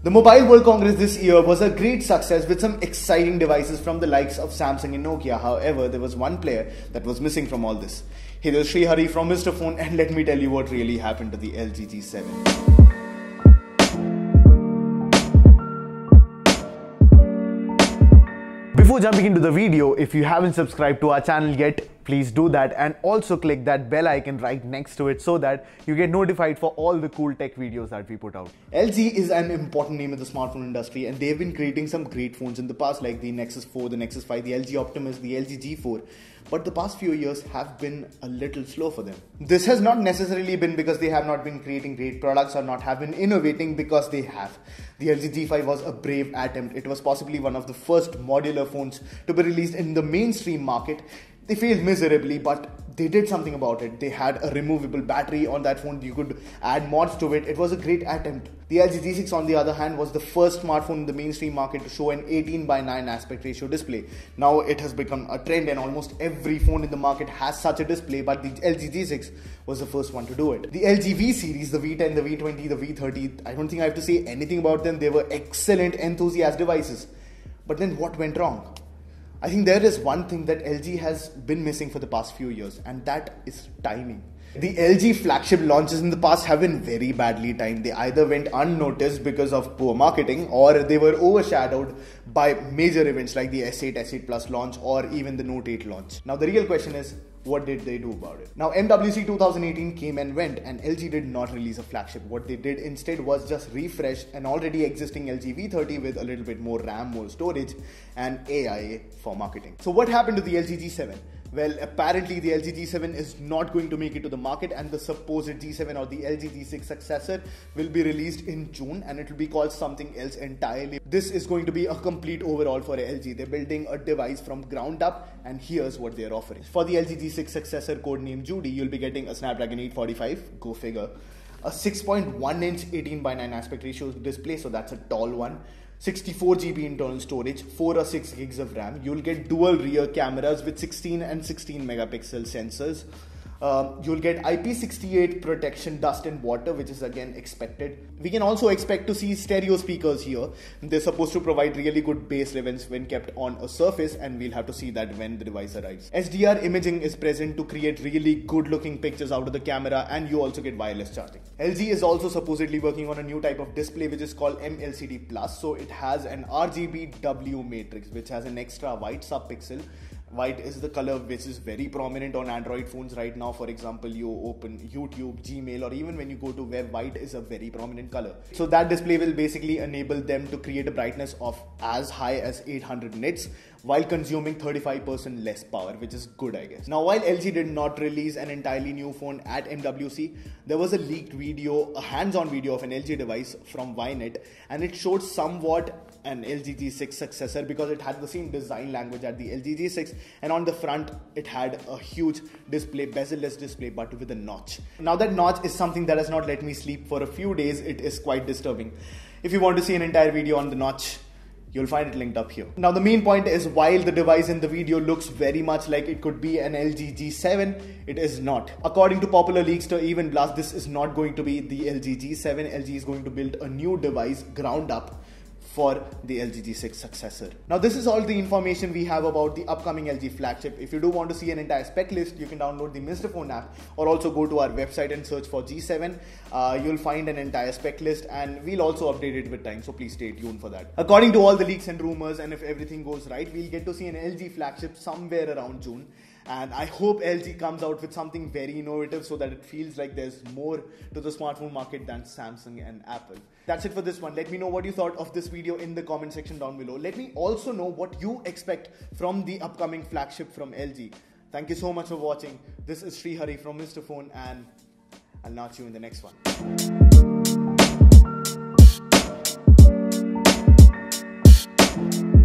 The Mobile World Congress this year was a great success with some exciting devices from the likes of Samsung and Nokia. However, there was one player that was missing from all this. Hey, this is Srihari from Mr. Phone, and let me tell you what really happened to the LG G7. Before jumping into the video, if you haven't subscribed to our channel yet, please do that, and also click that bell icon right next to it so that you get notified for all the cool tech videos that we put out. LG is an important name in the smartphone industry, and they've been creating some great phones in the past, like the Nexus 4, the Nexus 5, the LG Optimus, the LG G4. But the past few years have been a little slow for them. This has not necessarily been because they have not been creating great products or not have been innovating, because they have. The LG G5 was a brave attempt. It was possibly one of the first modular phones to be released in the mainstream market. They failed miserably, but they did something about it. They had a removable battery on that phone. You could add mods to it. It was a great attempt. The LG G6, on the other hand, was the first smartphone in the mainstream market to show an 18:9 aspect ratio display. Now it has become a trend, and almost every phone in the market has such a display, but the LG G6 was the first one to do it. The LG V series, the V10, the V20, the V30, I don't think I have to say anything about them. They were excellent enthusiast devices. But then what went wrong? I think there is one thing that LG has been missing for the past few years, and that is timing. The LG flagship launches in the past have been very badly timed. They either went unnoticed because of poor marketing, or they were overshadowed by major events like the S8, S8 Plus launch, or even the Note 8 launch. Now the real question is, what did they do about it? Now MWC 2018 came and went, and LG did not release a flagship. What they did instead was just refresh an already existing LG V30 with a little bit more RAM, more storage, and AI for marketing. So what happened to the LG G7? Well, apparently the LG G7 is not going to make it to the market, and the supposed G7 or the LG G6 successor will be released in June, and it will be called something else entirely. This is going to be a complete overhaul for LG. They're building a device from ground up, and here's what they're offering. For the LG G6 successor, codenamed Judy, you'll be getting a Snapdragon 845, go figure, a 6.1-inch 18:9 aspect ratio display, so that's a tall one. 64 GB internal storage, 4 or 6 gigs of RAM. You'll get dual rear cameras with 16 and 16 megapixel sensors. You'll get IP68 protection, dust and water, which is again expected. We can also expect to see stereo speakers here. They're supposed to provide really good bass levels when kept on a surface, and we'll have to see that when the device arrives. SDR imaging is present to create really good looking pictures out of the camera, and you also get wireless charging. LG is also supposedly working on a new type of display which is called MLCD Plus. So it has an RGB matrix which has an extra white subpixel. White is the color which is very prominent on Android phones right now. For example, you open YouTube, Gmail, or even when you go to web, white is a very prominent color. So that display will basically enable them to create a brightness of as high as 800 nits while consuming 35% less power, which is good, I guess. Now, while LG did not release an entirely new phone at MWC, there was a leaked video, a hands-on video of an LG device from Ynet, and it showed somewhat an LG G6 successor because it had the same design language at the LG G6, and on the front it had a huge display, bezel-less display, but with a notch. Now that notch is something that has not let me sleep for a few days. It is quite disturbing. If you want to see an entire video on the notch, you'll find it linked up here. Now the main point is, while the device in the video looks very much like it could be an LG G7, it is not. According to popular leaks to Even Blast, this is not going to be the LG G7. LG is going to build a new device ground up for the LG G6 successor. Now this is all the information we have about the upcoming LG flagship. If you do want to see an entire spec list, you can download the Mr. Phone app, or also go to our website and search for G7. You'll find an entire spec list, and we'll also update it with time, so please stay tuned for that. According to all the leaks and rumors, and if everything goes right, we'll get to see an LG flagship somewhere around June. And I hope LG comes out with something very innovative so that it feels like there's more to the smartphone market than Samsung and Apple. That's it for this one. Let me know what you thought of this video in the comment section down below. Let me also know what you expect from the upcoming flagship from LG. Thank you so much for watching. This is Srihari from Mr. Phone, and I'll notch you in the next one.